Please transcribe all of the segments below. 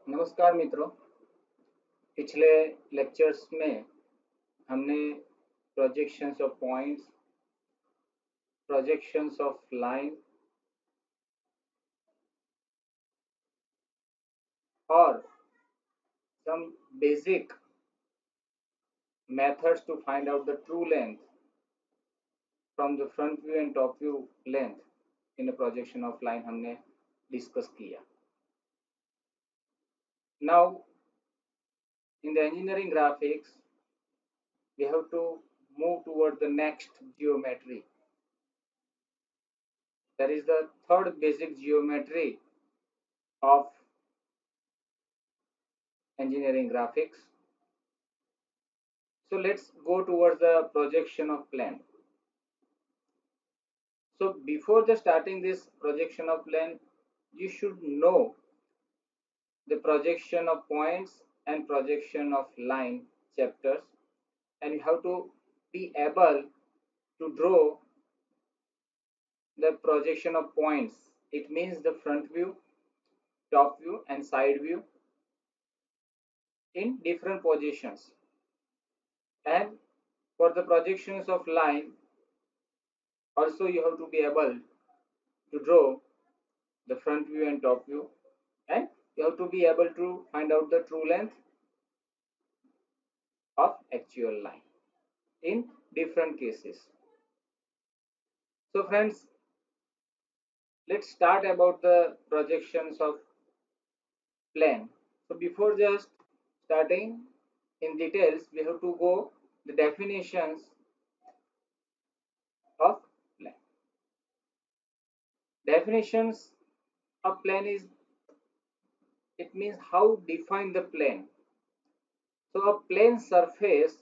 नमस्कार मित्रों। पिछले लेक्चर्स में हमने projections of points, projections of line और some basic methods to find out the true length from the front view and top view length in a projection of line हमने discuss किया. Now in the engineering graphics we have to move toward the next geometry. That is the third basic geometry of engineering graphics. So let's go towards the projection of plane. So before the starting this projection of plane, you should know the projection of points and projection of line chapters, and you have to be able to draw the projection of points. It means the front view, top view and side view in different positions. And for the projections of line also you have to be able to draw the front view and top view, and you have to be able to find out the true length of actual line in different cases. So friends, let's start about the projections of plane. So before just starting in details, we have to go the definitions of plane. Definitions of plane is, it means how define the plane. So a plane surface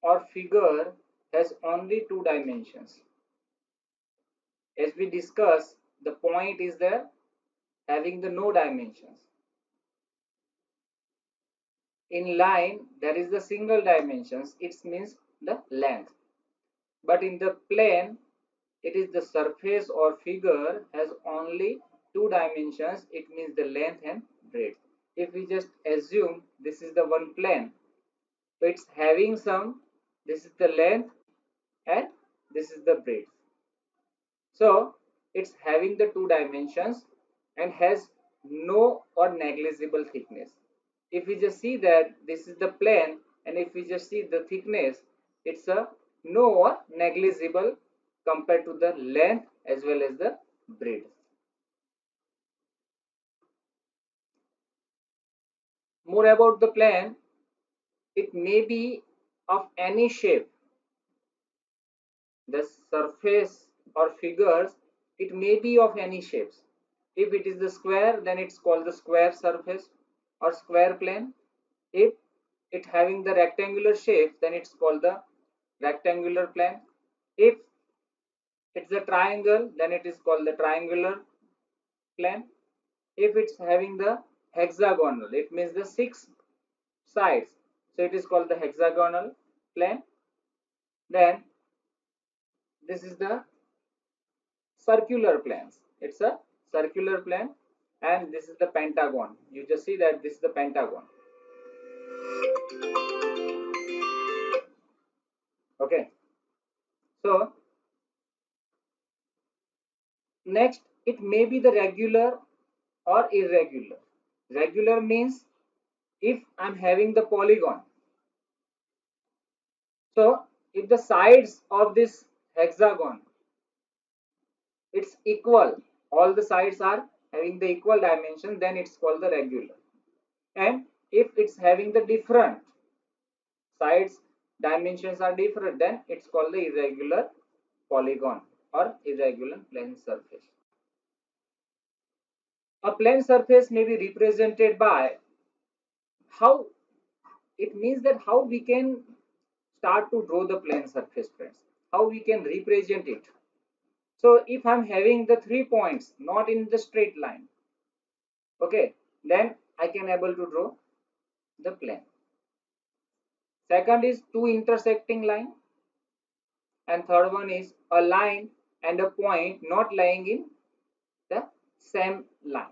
or figure has only two dimensions. As we discussed, the point is there having the no dimensions. In line there is the single dimensions, it means the length, but in the plane it is the surface or figure has only two dimensions, it means the length and breadth. If we just assume this is the one plane, so it's having some, this is the length and this is the breadth, so it's having the two dimensions and has no or negligible thickness. If we just see that this is the plane, and if we just see the thickness, it's a no or negligible compared to the length as well as the breadth. More about the plane, it may be of any shape. The surface or figures, it may be of any shapes. If it is the square, then it's called the square surface or square plane. If it having the rectangular shape, then it's called the rectangular plane. If it's a triangle, then it is called the triangular plane. If it's having the hexagonal, it means the six sides, so it is called the hexagonal plane. Then this is the circular planes, it's a circular plane. And this is the pentagon, you just see that this is the pentagon. Okay, so next, it may be the regular or irregular. Regular means if I'm having the polygon, so if the sides of this hexagon it's equal, all the sides are having the equal dimension, then it's called the regular. And if it's having the different sides, dimensions are different, then it's called the irregular polygon or irregular plane surface. A plane surface may be represented by how, it means that how we can start to draw the plane surface, friends, how we can represent it. So if I'm having the 3 points not in the straight line, okay, then I can able to draw the plane. Second is two intersecting line, and third one is a line and a point not lying in the same line.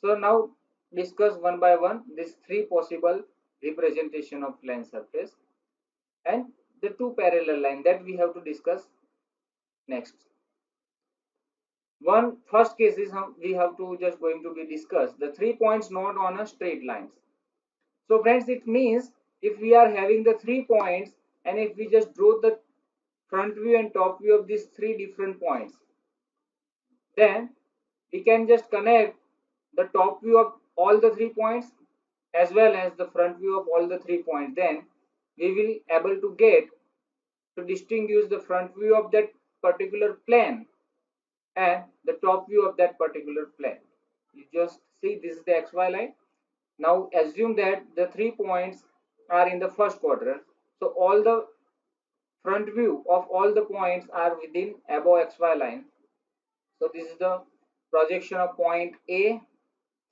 So now discuss one by one these three possible representation of plane surface and the two parallel line that we have to discuss next. One first case is we have to just going to be discussed the 3 points not on a straight lines. So friends, it means if we are having the 3 points and if we just draw the front view and top view of these three different points, then we can just connect the top view of all the 3 points as well as the front view of all the 3 points. Then we will able to get to distinguish the front view of that particular plane and the top view of that particular plane. You just see this is the xy line. Now assume that the 3 points are in the first quadrant. So all the front view of all the points are within above xy line. So this is the projection of point A.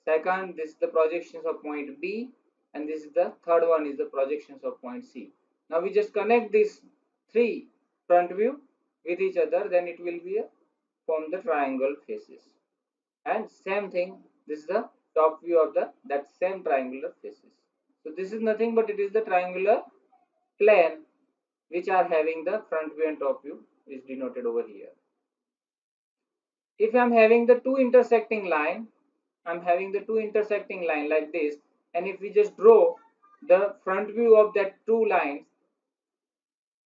Second, this is the projections of point B, and this is the third one is the projections of point C. Now we just connect these three front view with each other, then it will be form the triangle faces. And same thing, this is the top view of the that same triangular faces. So this is nothing but it is the triangular plane which are having the front view and top view is denoted over here. If I'm having the two intersecting line, I'm having the two intersecting line like this, and if we just draw the front view of that two lines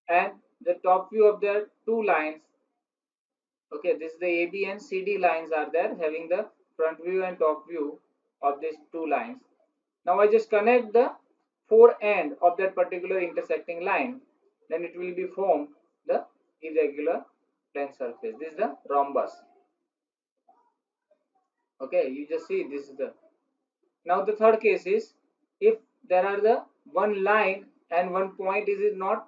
and the top view of the two lines, okay, this is the AB and CD lines are there having the front view and top view of these two lines. Now I just connect the four end of that particular intersecting line, then it will be formed the irregular plane surface. This is the rhombus. Okay, you just see this is the. Now the third case is if there are the one line and one point is it not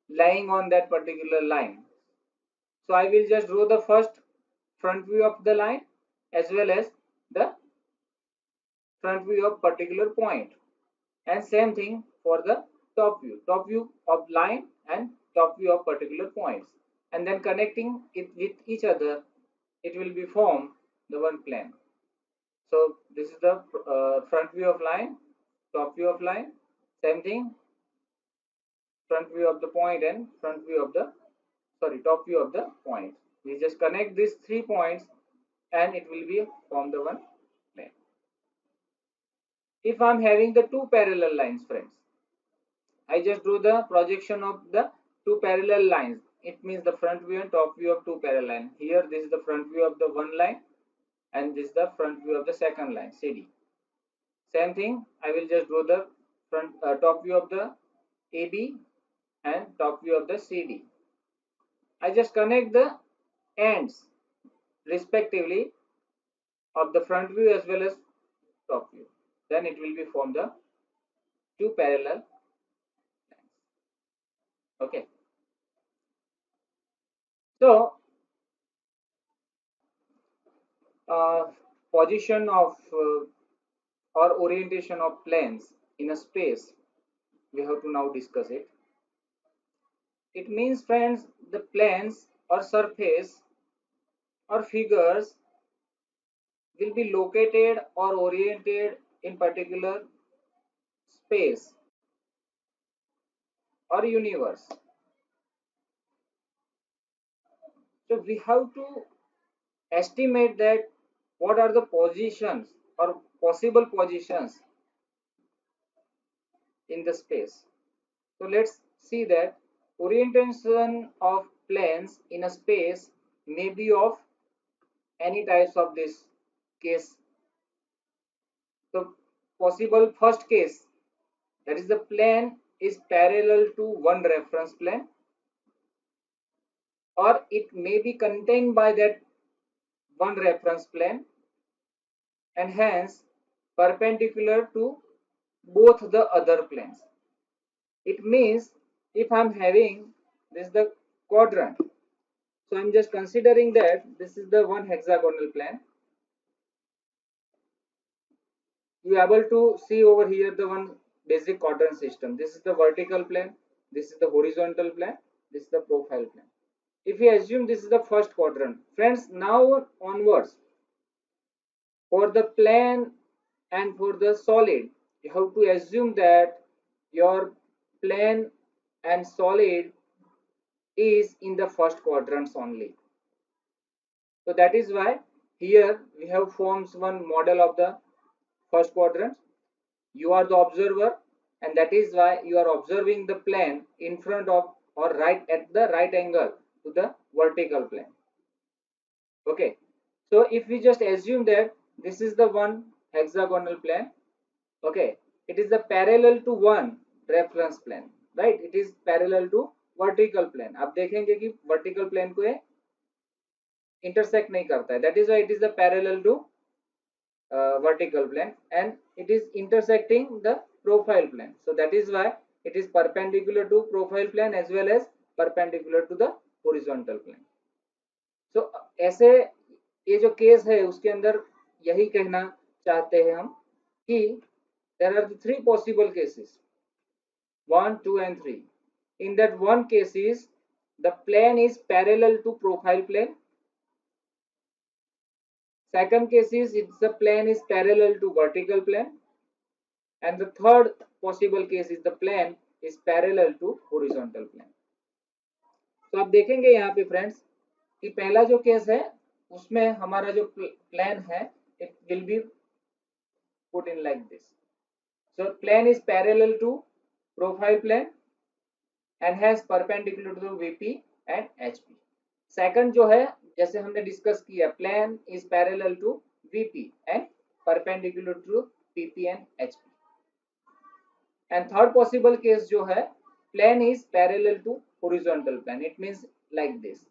lying on that particular line. So I will just draw the first front view of the line as well as the front view of particular point, and same thing for the top view of line and top view of particular points, and then connecting it with each other, it will be formed the one plane. So this is the front view of line, top view of line, same thing, front view of the point and front view of the top view of the point. We just connect these 3 points and it will be form the one plane. If I'm having the two parallel lines, friends, I just drew the projection of the two parallel lines. It means the front view and top view of two parallel lines. Here this is the front view of the one line and this is the front view of the second line CD. Same thing, I will just draw the front top view of the AB and top view of the CD. I just connect the ends respectively of the front view as well as top view. Then it will be form the two parallel lines. Okay. So position of or orientation of planes in a space, we have to now discuss it. It means, friends, the planes or surface or figures will be located or oriented in particular space or universe. So we have to estimate that what are the positions or possible positions in the space. So let's see that orientation of planes in a space may be of any types of this case. So possible first case, that is the plane is parallel to one reference plane, or it may be contained by that one reference plane and hence perpendicular to both the other planes. It means if I'm having this is the quadrant, so I'm just considering that this is the one hexagonal plane. You are able to see over here the one basic quadrant system. This is the vertical plane, this is the horizontal plane, this is the profile plane. If we assume this is the first quadrant, friends, now onwards for the plane and for the solid you have to assume that your plane and solid is in the first quadrants only. So that is why here we have forms one model of the first quadrant. You are the observer, and that is why you are observing the plane in front of or right at the right angle to the vertical plane. Okay, so if we just assume that this is the one hexagonal plane, okay, it is the parallel to one reference plane, right? It is parallel to vertical plane. आप देखेंगे कि vertical plane को ये intersect नहीं करता है. That is why it is the parallel to vertical plane, and it is intersecting the profile plane. So that is why it is perpendicular to profile plane as well as perpendicular to the horizontal plane. So ऐसे ये जो case है उसके अंदर यही कहना चाहते हैं हम कि there are the three possible cases, 1, 2 and 3. In that one case is the plane is parallel to profile plane. Second case is the plane is parallel to vertical plane, and the third possible case is the plane is parallel to horizontal plane. तो आप देखेंगे यहाँ पे friends कि पहला जो case है उसमें हमारा जो प्लेन है it will be put in like this. So plane is parallel to profile plane and has perpendicular to VP and HP. Second जो है जैसे हमने डिस्कस किया plane is parallel to VP and perpendicular to PP and HP. And third possible case जो है plane is parallel to horizontal plane. It means like this.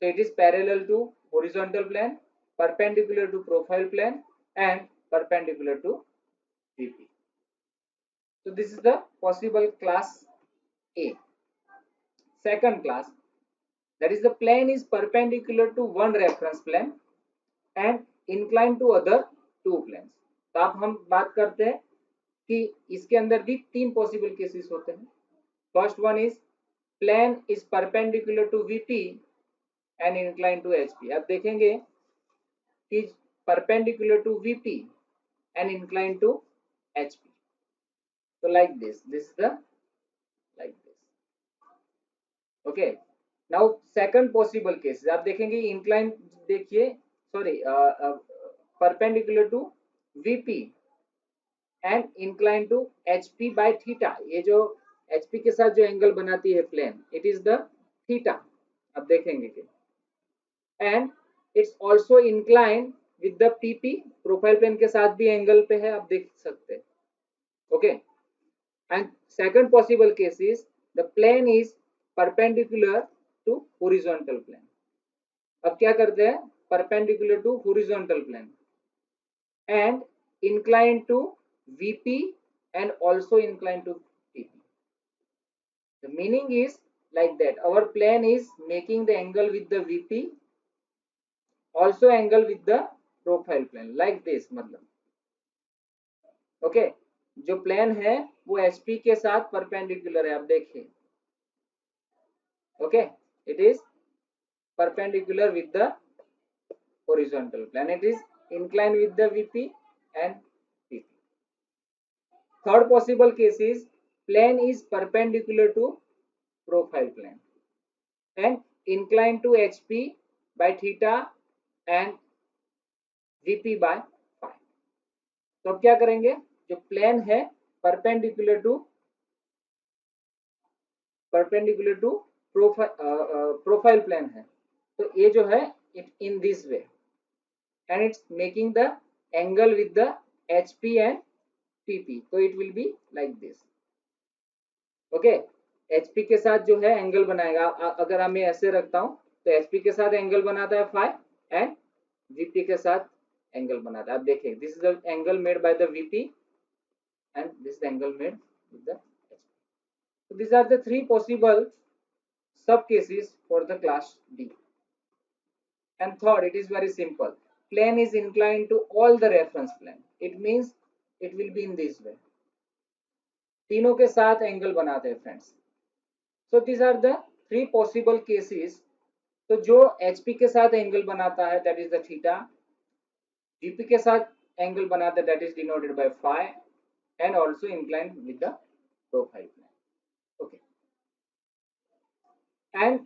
So it is parallel to horizontal plane, perpendicular to profile plane and perpendicular to VP. So this is the possible class A. Second class, that is the plane is perpendicular to one reference plane and inclined to other two planes. तो अब हम बात करते हैं कि इसके अंदर भी तीन पॉसिबल केसेस होते हैं. First one is plane is perpendicular to VP and incline to HP. अब देखेंगे कि perpendicular to VP and incline to HP. So like this is the like this. Okay, now second possible case आप देखेंगे incline देखिए sorry perpendicular to VP and incline to HP by theta. ये जो HP के साथ जो angle बनाती है plane it is the theta. अब देखेंगे कि and it's also incline with the PP. Profile plane के साथ भी एंगल पे है आप देख सकते हैं. Okay, and second possible case is the plane is perpendicular to horizontal plane. अब क्या करते हैं perpendicular to horizontal plane and inclined to VP and also inclined to PP. The meaning is like that our plane is making the angle with the VP, also angle with the profile plane like this. मतलब okay, जो plane है वो HP के साथ perpendicular है. आप देखिए okay, it is perpendicular with the horizontal plane. It is inclined with the VP and PP. Third possible case is plane is perpendicular to profile plane and inclined to HP by theta and VP by phi. तो अब क्या करेंगे जो plane है perpendicular to profile plane है तो ये जो है it in this way and it's making the angle with the HP and PP. So it will be like this. Okay, HP के साथ जो है एंगल बनाएगा. अगर मैं ऐसे रखता हूं तो HP के साथ एंगल बनाता है phi and VP के साथ एंगल बनाता है. आप देखिए this is the angle made by the VP and this is the angle made with the HP. So these are the three possible sub cases for the class D. And third, it is very simple. Plane is inclined to all the reference plane. It means it will be in this way. तीनों के साथ angle बनाते हैं friends. So these are the three possible cases. तो जो HP के साथ angle बनाता है that is the theta, VP के साथ angle banata, that is denoted by phi, and also inclined with the profile plane. Okay, and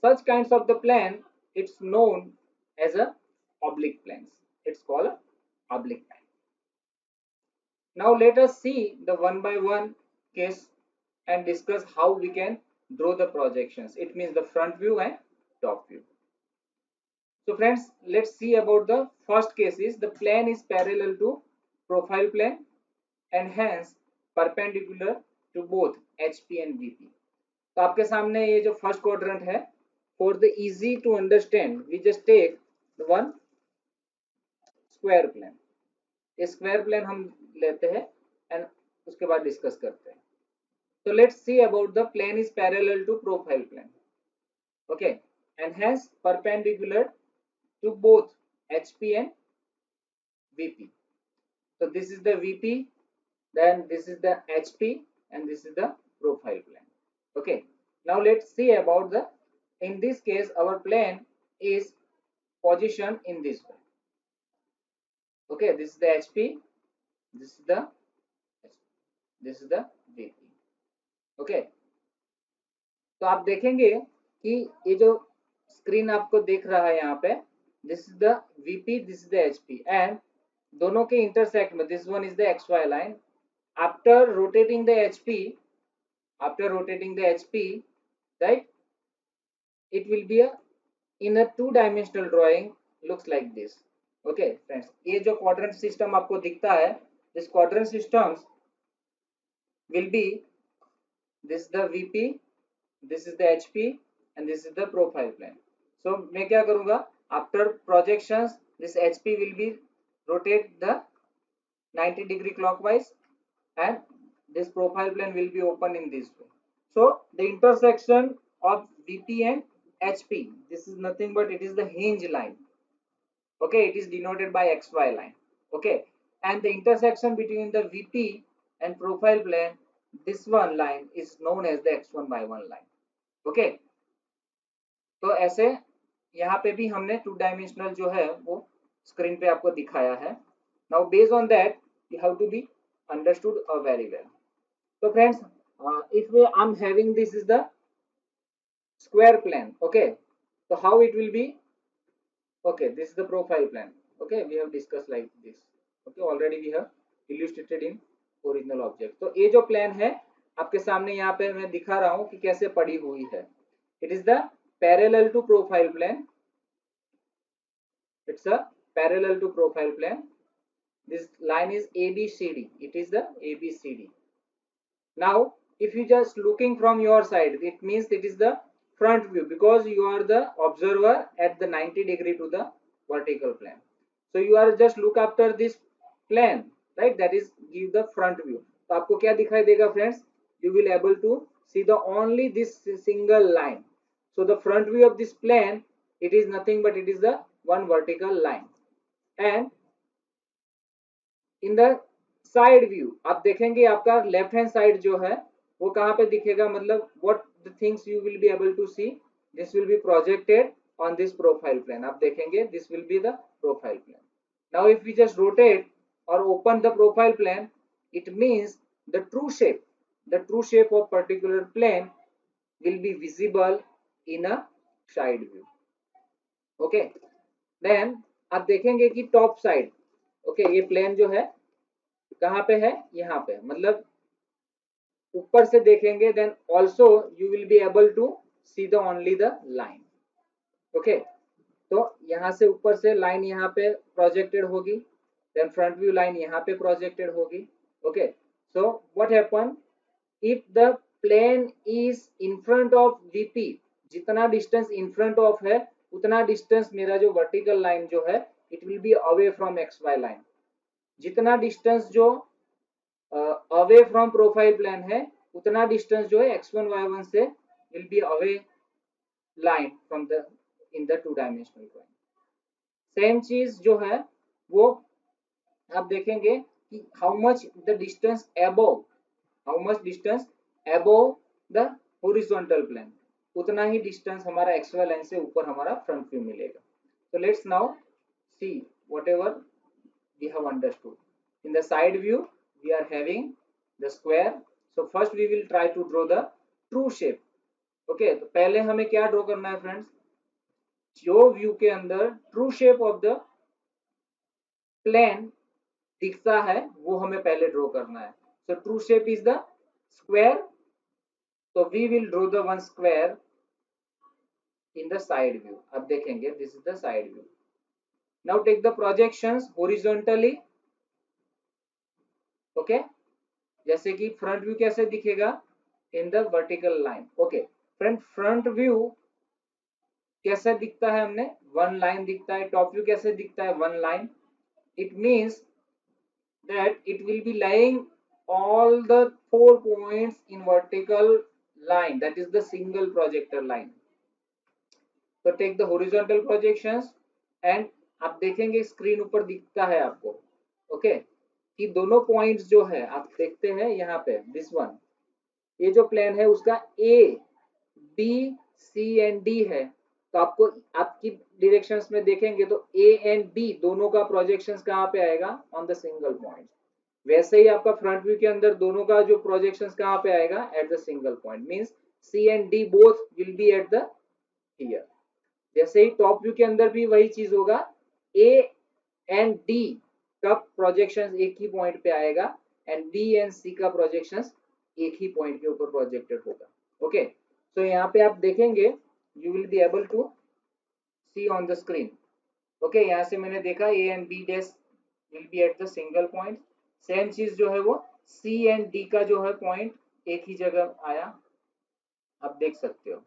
such kinds of the plane, it's known as a oblique planes. It's called a oblique plane. Now let us see the one by one case and discuss how we can draw the projections. It means the front view and top view. So friends, let's see about the first case. Is the plane is parallel to profile plane and hence perpendicular to both HP and VP. तो आपके सामने ये जो first quadrant है, for the easy to understand we just take one square plane. ये square plane हम लेते हैं एंड उसके बाद डिस्कस करते हैं. So let's see about the plane is parallel to profile plane. Okay, and hence perpendicular to both HP and VP. So this is the VP, then this is the HP, and this is the profile plane. Okay, now let's see about the, in this case our plane is positioned in this way. Okay, this is the HP, this is the VP. Okay, तो आप देखेंगे कि ये जो screen आपको देख रहा है यहाँ पे, this is the VP, this is the HP, and दोनों के इंटरसेक्ट में this one is the XY line. After rotating the HP, right, it will be a in a two-dimensional drawing looks like this. Okay friends, ये जो quadrant system आपको दिखता है, this quadrant systems will be this is the VP, this is the HP, and this is the profile plane. So मैं क्या करूँगा, after projections this HP will be rotate the 90 degree clockwise and this profile plane will be open in this way. So the intersection of VP and HP, this is nothing but it is the hinge line. Okay, it is denoted by XY line. Okay, and the intersection between the VP and profile plane, this one line is known as the X1Y1 line. Okay, तो ऐसे यहाँ पे भी हमने two dimensional जो है वो screen पे आपको दिखाया है. Now based on that you have to be understood very well. So friends, if I'm having this is the square plane. Okay, so how it will be? Okay, this is the profile plane. Okay, we have discussed like this. Okay, already we have illustrated in original object. तो ये जो plane है आपके सामने यहाँ पे मैं दिखा रहा हूँ कि कैसे पड़ी हुई है. It is the parallel to profile plane. It's a parallel to profile plane. This line is ABCD. It is the ABCD. Now if you just looking from your side, it means it is the front view because you are the observer at the 90 degree to the vertical plane. So you are just look after this plane, right, that is give the front view. तो आपको क्या दिखाई देगा friends? You will able to see the only this single line. So the front view of this plane, it is nothing but it is the one vertical line. And in the side view आप देखेंगे आपका left hand side जो है वो कहाँ पे दिखेगा, मतलब what the things you will be able to see, this will be projected on this profile plane. आप देखेंगे this will be the profile plane. Now if we just rotate और open the profile plane, it means the true shape of particular plane will be visible in a side view. Okay, then आप देखेंगे कि top side, okay, ये plane जो है कहाँ पे है, यहाँ पे, मतलब ऊपर से देखेंगे then also you will be able to see the only the line. Okay, तो यहाँ से ऊपर से लाइन यहाँ पे प्रोजेक्टेड होगी, देन फ्रंट व्यू लाइन यहाँ पे प्रोजेक्टेड होगी. Okay, so what happen if the plane is in front of VP, जितना डिस्टेंस इन फ्रंट ऑफ है उतना डिस्टेंस मेरा जो वर्टिकल लाइन जो है it will be away from XY line. जितना डिस्टेंस जो अवे फ्रॉम प्रोफाइल प्लेन है उतना डिस्टेंस जो है X1 Y1 से will be away line from the in the two dimensional drawing. Same चीज जो है वो आप देखेंगे कि how much the distance above the horizontal plane, उतना ही डिस्टेंस हमारा XY लाइन से ऊपर हमारा फ्रंट व्यू मिलेगा. तो let's now see whatever we have understood. In the side view, we are having the square. So first we will try to draw the true shape. Okay, तो पहले हमें क्या draw करना है फ्रेंड्स? जो view के अंदर true shape of the plane दिखता है वो हमें पहले ड्रॉ करना है. So true shape is the square. So we will draw the one square in the side view. अब देखेंगे, this is the side view. Now take the projections horizontally. Okay, जैसे कि फ्रंट व्यू कैसे दिखेगा? In the vertical line. Okay friend, front view कैसे दिखता है? हमने वन लाइन दिखता है. टॉप व्यू कैसे दिखता है? One line. It means that it will be lying all the 4 points in vertical line, that is the single projector line. So take the horizontal projections and आप देखेंगे screen ऊपर दिखता है आपको. ओके कि दोनों पॉइंट्स जो है आप देखते हैं यहाँ पे, दिस वन, ये जो प्लेन है उसका A B C and D है. तो आपको आपकी डायरेक्शंस में देखेंगे तो ए एंड बी दोनों का प्रोजेक्शंस कहाँ पे आएगा? On the single point. वैसे ही आपका फ्रंट व्यू के अंदर दोनों का जो प्रोजेक्शंस कहाँ पे आएगा? At the single point. Means C and D both will be at the here. जैसे ही टॉप व्यू के अंदर भी वही चीज होगा, ए एंड डी का प्रोजेक्शंस एक ही पॉइंट पे आएगा एंड बी एंड सी का प्रोजेक्शंस एक ही पॉइंट के ऊपर प्रोजेक्टेड होगा. ओके तो यहाँ पे आप देखेंगे, you will be able to see on the screen. Okay यहाँ से मैंने देखा A and B dash will be at the single point. Same चीज जो है वो सी एंड डी का जो है पॉइंट एक ही जगह आया, आप देख सकते हो.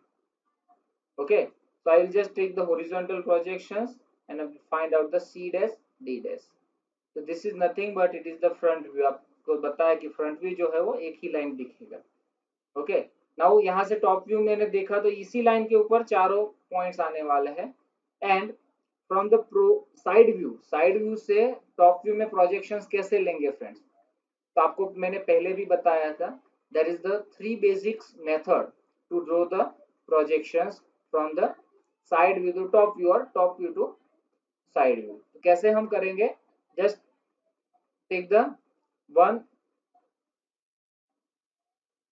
Okay so I will just take the horizontal projections and I will find out the C dash D dash. So this is nothing but it is the front view. आपको बताया कि फ्रंट व्यू जो है वो एक ही line दिखेगा. Okay now यहाँ से टॉप व्यू मैंने देखा तो इसी लाइन के ऊपर चारों पॉइंट्स आने वाले हैं. And from the side view से टॉप व्यू में प्रोजेक्शंस कैसे लेंगे फ्रेंड्स? तो आपको मैंने पहले भी बताया था, that is the 3 basics method to draw the projections from the side view to top view और top view to side view. तो कैसे हम करेंगे? Just take the one.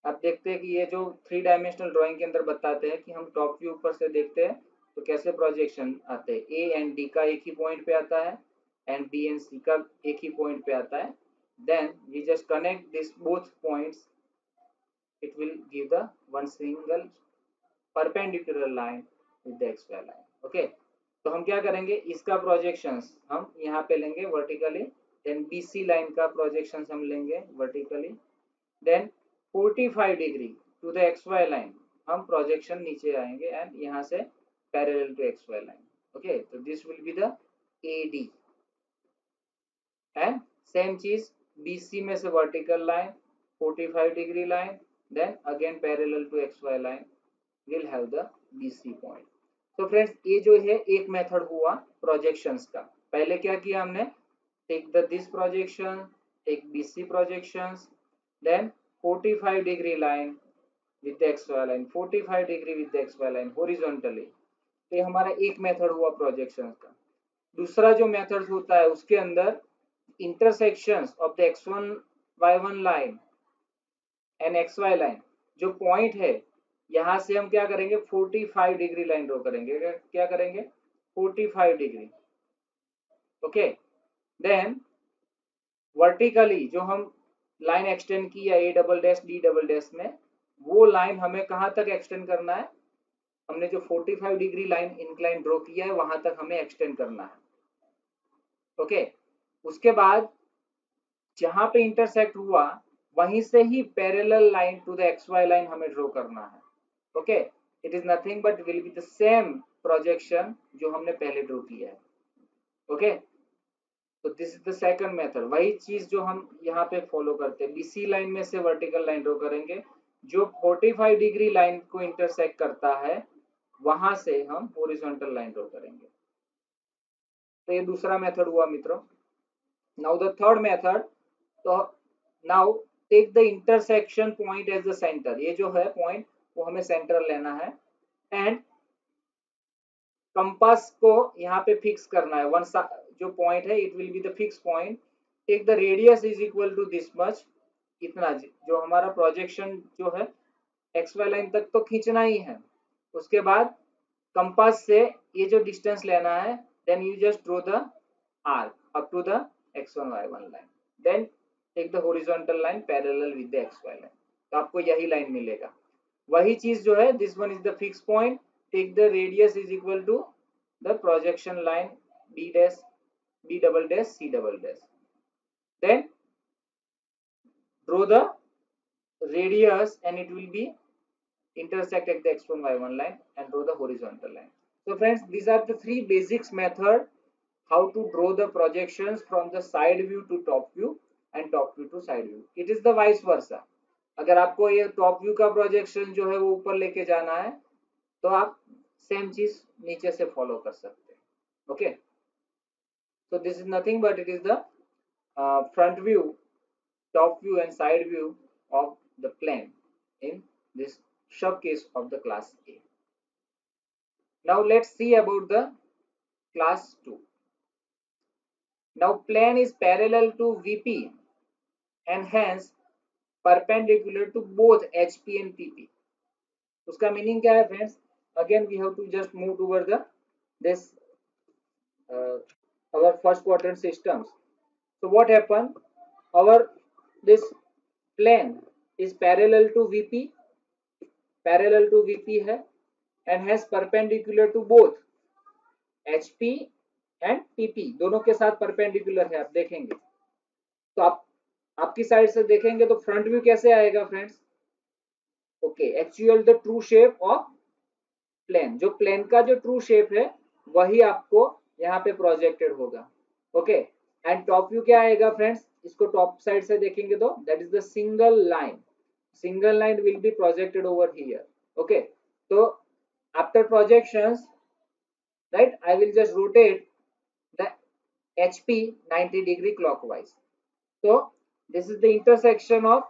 आप देखते हैं कि ये जो 3 डायमेंशनल ड्राइंग के अंदर बताते हैं कि हम टॉप व्यू ऊपर से देखते हैं तो कैसे प्रोजेक्शन आते हैं. ए एंड डी का एक ही पॉइंट पे आता है एंड बी एंड सी का एक ही पॉइंट पे आता है. Then we just connect this both points, it will give the one single perpendicular line with the xy line. Okay तो हम क्या करेंगे? इसका प्रोजेक्शंस हम यहाँ पे लेंगे वर्टिकली. देन बीसी लाइन का प्रोजेक्शंस हम लेंगे vertically. Then 45 degree to the xy line हम प्रोजेक्शन नीचे आएंगे एंड यहाँ से parallel to xy line. Okay तो this will be the AD and same चीज BC में से vertical line 45 degree line, then again parallel to xy line will have the BC point. तो फ्रेंड्स ये जो है एक मेथड हुआ प्रोजेक्शंस का. पहले क्या किया हमने? Take the this projection, take BC projections, then 45 degree line with the xy line, 45 degree with the xy line horizontally. तो ये हमारा एक मेथड हुआ प्रोजेक्शंस का. दूसरा जो मेथड होता है उसके अंदर intersections of the x1 y1 line and xy line, जो पॉइंट है यहां से हम क्या करेंगे? 45 डिग्री लाइन ड्रॉ करेंगे. क्या करेंगे? 45 डिग्री. ओके देन वर्टिकली जो हम लाइन एक्सटेंड की है A double dash D double dash में, वो लाइन हमें कहां तक एक्सटेंड करना है? हमने जो 45 डिग्री लाइन इंक्लाइन ड्रॉ किया है वहां तक हमें एक्सटेंड करना है. ओके उसके बाद जहां पे इंटरसेक्ट हुआ वहीं से ही parallel line to the xy line हमें ड्रॉ करना है. Okay it is nothing but will be the same projection जो हमने पहले ड्रॉ किया है. ओके तो this is the second method. वही चीज जो हम यहाँ पे फॉलो करते हैं, बीसी लाइन में से वर्टिकल लाइन ड्रॉ करेंगे, जो 45 डिग्री लाइन को इंटरसेक्ट करता है वहां से हम हॉरिजॉन्टल लाइन ड्रॉ करेंगे. तो ये दूसरा मेथड हुआ मित्रों. Now the third method. तो now take the intersection point as the centre. ये जो है पॉइंट वो हमें सेंटर लेना है एंड कंपास को यहाँ पे फिक्स करना है. वन जो पॉइंट है it will be the fix point, take the radius is equal to this much, इतना जो हमारा प्रोजेक्शन जो है एक्स वाई लाइन तक तो खींचना ही है। उसके बाद कंपास से ये जो डिस्टेंस लेना है, then you just draw the arc up to the x1 y1 line, then take the horizontal line parallel with the xy line, तो आपको यही लाइन मिलेगा। वही चीज जो है, this one is the fix point, take the radius is equal to the projection line b dash, b double dash, c double dash, then draw the radius and it will be intersect at the x1 y1 line and draw the horizontal line. So friends, these are the three basics method how to draw the projections from the side view to top view and top view to side view. It is the vice versa. अगर आपको ये top view का projection जो है वो ऊपर लेके जाना है तो आप सेम चीज नीचे से फॉलो कर सकते हैं. Okay, so this is nothing but it is the front view, top view and side view of the plane in this shove case of the class A. Now let's see about the class 2. Now plane is parallel to VP and hence perpendicular to both HP and PP. उसका meaning क्या है friends? Again we have to just move toward the this our first quadrant systems. So what happened? Our this plane is parallel to VP है and has perpendicular to both HP and PP, दोनों के साथ perpendicular है. आप देखेंगे तो आपकी side से देखेंगे तो फ्रंट व्यू कैसे आएगा friends? Okay, actual the true shape of plane, जो प्लेन का जो ट्रू शेप है वही आपको यहाँ पे प्रोजेक्टेड होगा. ओके, एंड टॉप व्यू क्या आएगा फ्रेंड्स? इसको टॉप साइड से देखेंगे तो that is the single line will be projected over here. Okay, तो after projections, right, I will just rotate the HP 90 degree clockwise. So this is the intersection of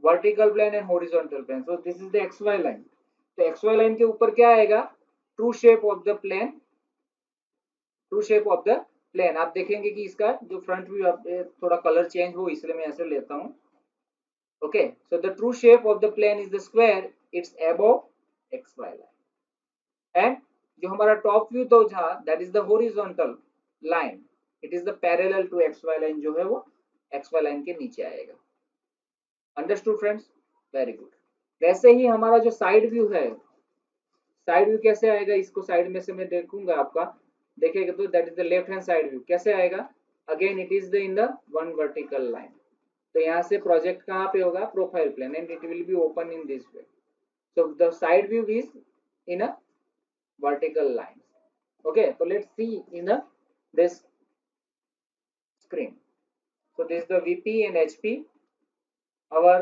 vertical plane and horizontal plane. So this is the XY line. तो XY line के ऊपर क्या आएगा? True shape of the plane. आप देखेंगे कि इसका जो फ्रंट व्यू, थोड़ा कलर चेंज हो इसलिए मैं ऐसे लेता हूँ. Okay, so the true shape of the plane is the square. It's above XY line. And जो हमारा टॉप व्यू तो था, that is the horizontal line. It is the parallel to XY line, जो है वो XY line के नीचे आएगा. Understood friends? Very good. वैसे ही हमारा जो साइड व्यू है, साइड व्यू कैसे आएगा? इसको साइड में से मैं देखूंगा, आपका देखेगा तो that is the left hand side view. कैसे आएगा? Again it is the in the one vertical line. तो यहाँ से प्रोजेक्ट कहाँ पे होगा? Profile plane, and it will be open in this way. So the side view is in a vertical lines. Okay, so let's see in this screen. So this is the VP and HP. Our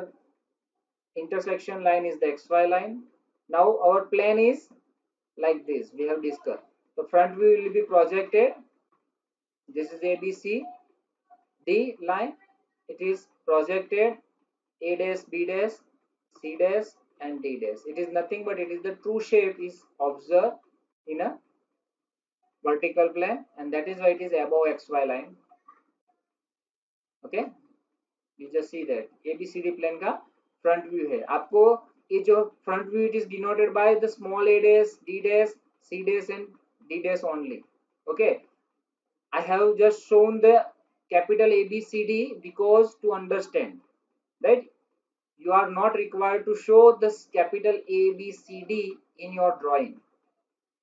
intersection line is the XY line. Now our plane is like this, we have discussed. The front view will be projected. This is ABC D line. It is projected A dash, B dash, C dash and D dash. It is nothing but it is the true shape is observed in a vertical plane, and that is why it is above XY line. Okay, you just see that ABCD plane का front view है. आपको ये जो front view, it is denoted by the small a dash, d dash, c dash and d dash only. Okay, I have just shown the capital ABCD because to understand, right? You are not required to show this capital ABCD in your drawing.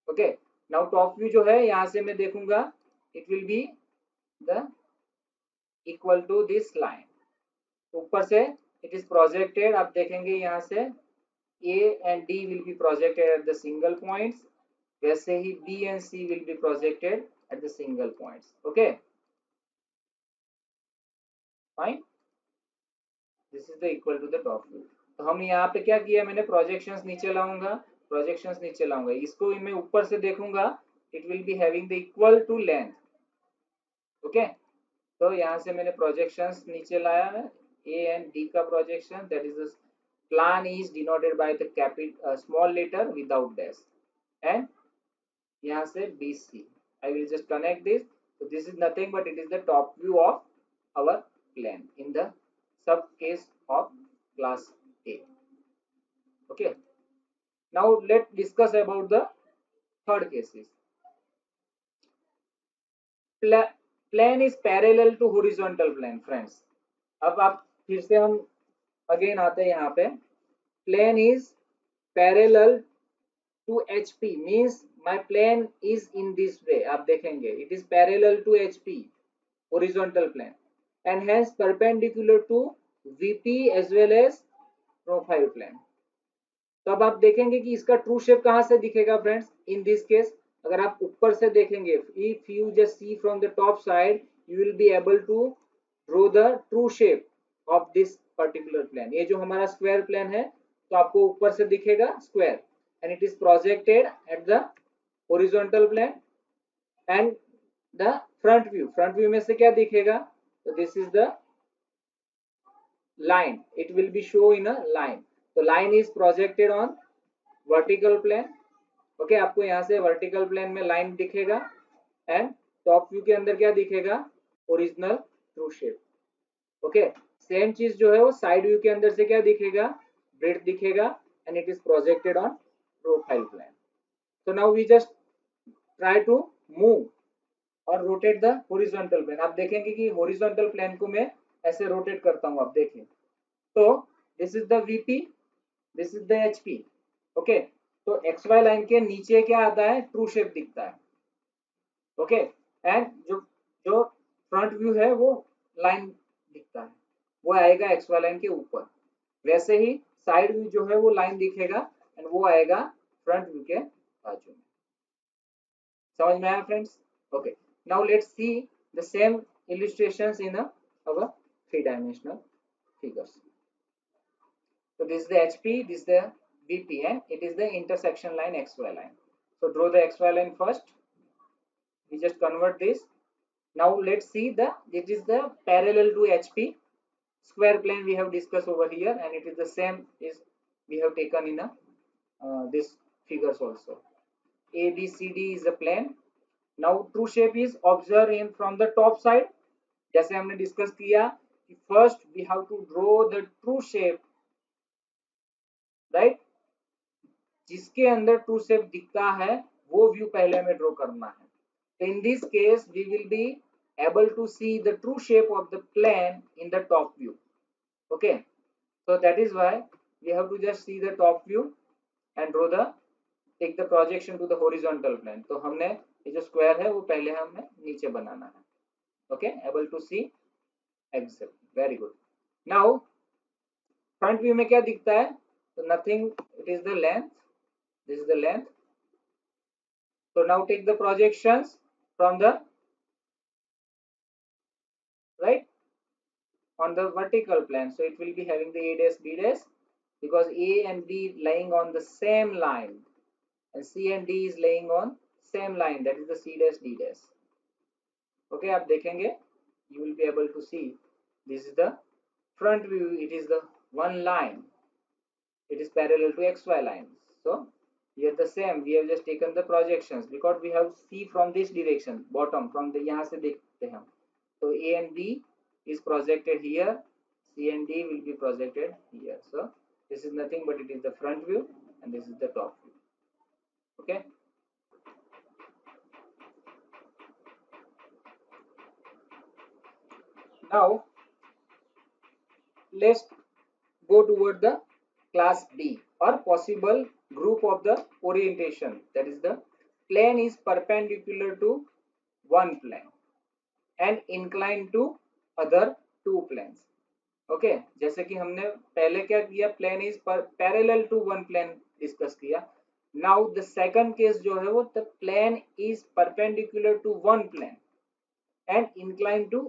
Okay, now top view जो है यहाँ से मैं देखूंगा, it will be the equal to this line. ऊपर से it is projected. आप देखेंगे यहाँ से A and D will be projected at the single points. वैसे ही B and C will be projected at the single points. Okay, fine. This is the equal to the top view. तो हम यहाँ पे क्या किया, मैंने प्रोजेक्शंस नीचे लाऊंगा, इसको मैं ऊपर से देखूंगा, it will be having the equal to length. Okay, तो यहाँ से मैंने प्रोजेक्शंस नीचे लाया है, ए एंड डी का projection, that is the plan is denoted by the capital small letter without dash, and यहाँ से B C. I will just connect this. So this is nothing but it is the top view of our plane in the sub case of class A. Okay. Now let's discuss about the third cases. Plane is parallel to horizontal plane, friends. अब आप फिर से हम again आते हैं यहाँ पे. Plane is parallel to HP means my plane is in this way. आप देखेंगे it is parallel to HP horizontal plane and hence perpendicular to VP as well as profile plane. तो अब आप देखेंगे कि इसका ट्रू शेप कहाँ से दिखेगा फ्रेंड्स. इन दिस केस अगर आप ऊपर से देखेंगे, if you just see from the top side you will be able to draw the true shape of this particular plane. ये जो हमारा स्क्वायर प्लेन है तो आपको ऊपर से दिखेगा square and it is projected at the horizontal plane and the front view में से क्या दिखेगा. तो this is the line, it will be show in a line. So line is projected on vertical plane. Okay, आपको यहाँ से vertical plane में line दिखेगा and top view के अंदर क्या दिखेगा, original true shape. Okay, same चीज जो है वो side view के अंदर से क्या दिखेगा, breadth दिखेगा and it is projected on profile plane. So now we just try to move और rotate the horizontal plane. आप देखेंगे कि horizontal plane को मैं ऐसे रोटेट करता हूं, आप देखें तो this is the VP, this is the HP. Okay, तो एक्स वाई लाइन के नीचे क्या आता है, ट्रू शेप दिखता है. ओके, एंड जो जो फ्रंट व्यू है वो लाइन दिखता है, वो आएगा एक्स वाई लाइन के ऊपर. वैसे ही साइड व्यू जो है वो लाइन दिखेगा एंड वो आएगा फ्रंट व्यू के बाजू में. समझ में आया friends. Okay, now let's see the same illustrations in our three-dimensional figures. So this is the HP, this is the VP, and it is the intersection line XY line. So draw the XY line first. We just convert this. Now let's see it is the parallel to HP square plane we have discussed over here, and it is the same is we have taken in this figures also. ABCD is the plane. Now true shape is observed in from the top side. जैसे हमने discuss किया कि first we have to draw the true shape, right. जिसके अंदर true shape दिखता है वो view पहले हमें ड्रॉ करना है. तो in this case we will be able to see the true shape of the plane in the top view. Okay, so that is why we have to just see the top view and draw the take the projection to the horizontal plane. तो हमने ये जो square है वो पहले हमें नीचे बनाना है. Okay, able to see exactly, very good. Now front view में क्या दिखता है, so nothing, it is the length, this is the length. So now take the projections from the right on the vertical plane. So it will be having the a dash b dash because a and b lying on the same line and c and d is laying on same line, that is the c dash d dash. Okay, आप देखेंगे you will be able to see this is the front view, it is the one line, it is parallel to xy line. So here the same, we have just taken the projections because we have c from this direction bottom, from the यहाँ से देखते हैं. So a and b is projected here, c and d will be projected here. So this is nothing but it is the front view and this is the top view. Okay, now let's go toward the class B or possible group of the orientation, that is the plane is perpendicular to one plane and inclined to other two planes. Okay, जैसे कि हमने पहले क्या किया, plane is parallel to one plane discuss किया. Now the second case जो है वो the plane is perpendicular to one plane and incline to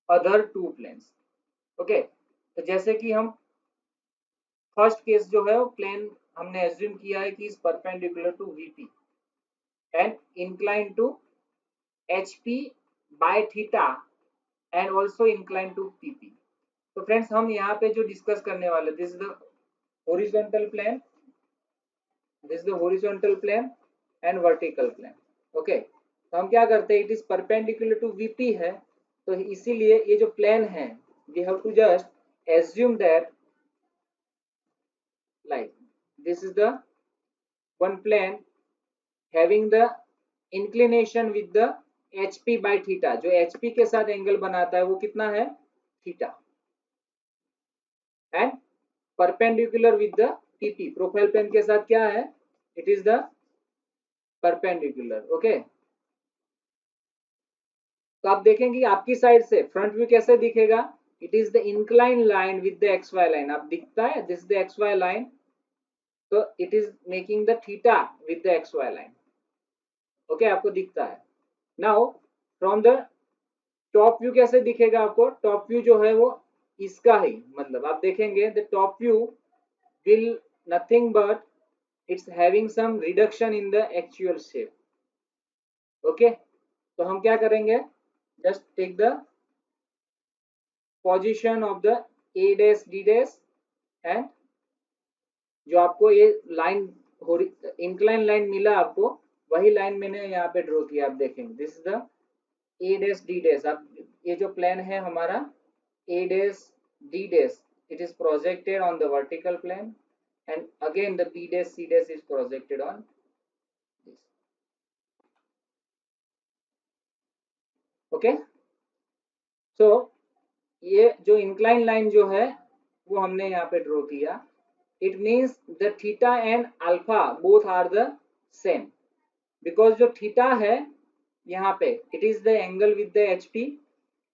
other two planes. Okay, तो जैसे कि हम फर्स्ट केस जो है वो प्लेन हमने एज्यूम किया है कि is perpendicular to VP and incline to HP by theta and also incline to PP. तो फ्रेंड्स हम यहाँ पे जो डिस्कस करने वाले, this is the horizontal plane, this is the horizontal plane and vertical plane. Okay, तो हम क्या करते हैं, it is perpendicular to VP है, तो इसीलिए ये जो प्लेन है we have to just assume that like this is the one plane having the inclination with the hp by theta, जो hp के साथ एंगल बनाता है वो कितना है, theta, and perpendicular with the pp, profile plane के साथ क्या है, it is the perpendicular. Okay, तो आप देखेंगे आपकी साइड से फ्रंट व्यू कैसे दिखेगा, it is the incline line with the x Y line, आप दिखता है this the x Y line, तो it is making the theta with the x Y line. Okay, आपको दिखता है। Now from the top view कैसे दिखेगा आपको, टॉप व्यू जो है वो इसका ही, मतलब आप देखेंगे the top view will nothing but it's having some reduction in the actual shape। Okay, तो हम क्या करेंगे, just take the position of the A dash D dash, and जो आपको ये लाइन इंक्लाइन लाइन मिला आपको, वही लाइन मैंने यहाँ पे ड्रॉ किया, आप देखेंगे this is the A dash D dash. अब ये जो प्लेन है हमारा A dash D dash, it is projected on the vertical plane, and again the b dash c dash is projected on this। Okay, so ये जो incline line जो है वो हमने यहाँ पे ड्रॉ किया, it means the theta and alpha both are the same, because जो थीटा है यहाँ पे it is the angle with the HP,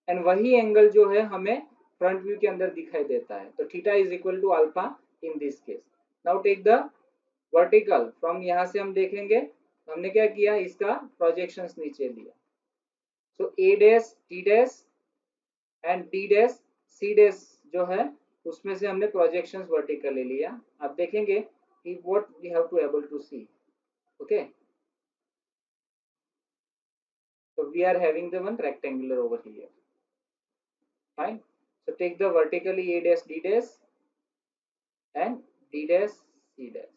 and वही एंगल जो है हमें फ्रंट व्यू के अंदर दिखाई देता है, तो theta is equal to alpha in this case. Now take the vertical from, यहाँ से हम देखेंगे हमने क्या किया, इसका प्रोजेक्शंस नीचे दिया, so A dash T dash and B dash C dash जो है उसमें से हमने प्रोजेक्शंस वर्टिकली लिया। अब देखेंगे कि what we have to able to see. Okay, so we are having the one rectangular over here, fine, so take the vertically a dash d dash and d dash c dash,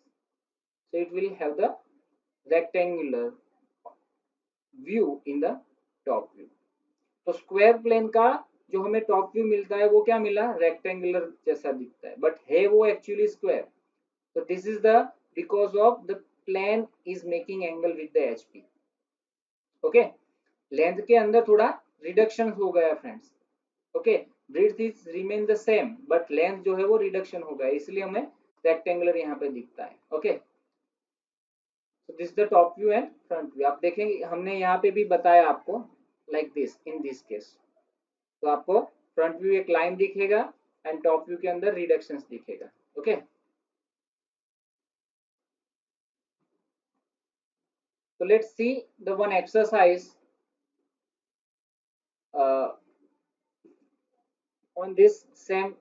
so it will have the rectangular view in the top view। तो square plane का जो हमें top view मिलता है वो क्या मिला, rectangular जैसा दिखता है, बट है वो एक्चुअली स्क्वायर। तो this is the because of the plane is making angle with the HP. Okay, length के अंदर थोड़ा रिडक्शन हो गया friends. Okay, breadth is remain the same but length जो है वो रिडक्शन हो गया, इसलिए हमें रेक्टेंगुलर यहाँ पे दिखता है। Okay, so this is the top view and front view। आप देखेंगे हमने यहाँ पे भी बताया आपको like this in this case, तो आपको फ्रंट व्यू एक लाइन दिखेगा एंड टॉप व्यू के अंदर रिडक्शंस दिखेगा। Okay, so let's see the one exercise on this same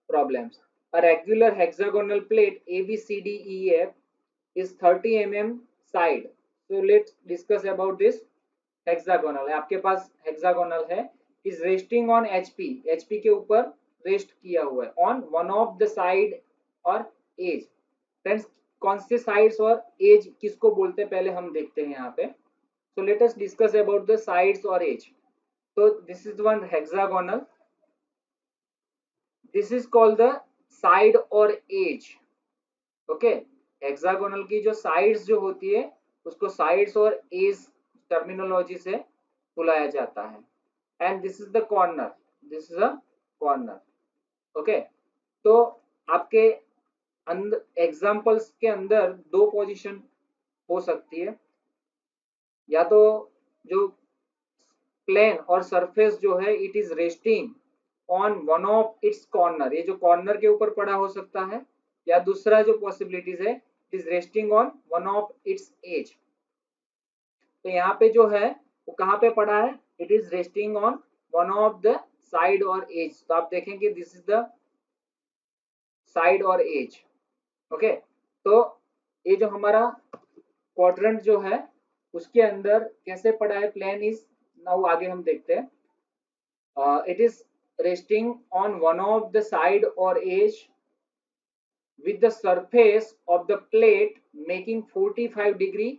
problems। A regular hexagonal plate ABCDEF is 30 mm side, so let's discuss about this hexagonal है, आपके पास hexagonal है, is resting on HP, HP के ऊपर rest किया हुआ है, on one of the side और as. Friends कौन से साइड्स और एज किसको बोलते हैं पहले हम देखते हैं यहाँ पे। So let us discuss about the sides और एज। तो this is one hexagonal, this is called the side और एज। ओके, हेक्सागोनल की जो साइड्स जो होती है उसको साइड्स और एज टर्मिनोलॉजी से बुलाया जाता है, and this is the corner, this is a corner. Okay, तो आपके अंदर एग्जांपल्स के अंदर दो पोजीशन हो सकती है, या तो जो प्लेन और सरफेस जो है it is resting on one of it's corner, ये जो कॉर्नर के ऊपर पड़ा हो सकता है, या दूसरा जो पॉसिबिलिटीज है it is resting on one of its edge. तो यहाँ पे जो है वो कहाँ पे पड़ा है, it is resting on one of the side और एज, तो आप देखेंगे दिस इज द साइड और एज। ओके, तो ये जो हमारा क्वाड्रेंट जो है उसके अंदर कैसे पड़ा है प्लेन इज, नाउ आगे हम देखते हैं। It is resting on one of the side और as with the surface of the plate making 45 degree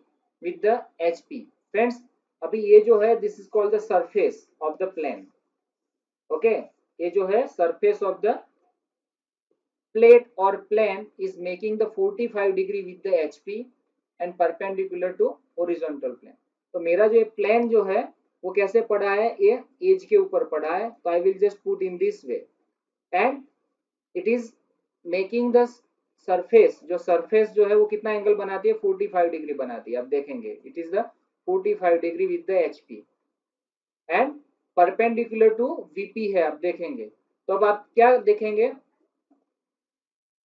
with the HP। Friends अभी ये जो है this is called the surface of the plane. Okay, ये जो है surface of the plate or plane is making the 45 degree with the HP and perpendicular to horizontal plane। तो मेरा जो प्लेन जो है वो कैसे पड़ा है, ये एज के ऊपर पड़ा है, तो आई will just put in this way and it is making the surface, जो सरफेस जो है वो कितना एंगल बनाती है, 45 डिग्री बनाती है। अब देखेंगे it is the 45 degree with the HP and perpendicular to VP है। अब देखेंगे तो अब आप क्या देखेंगे,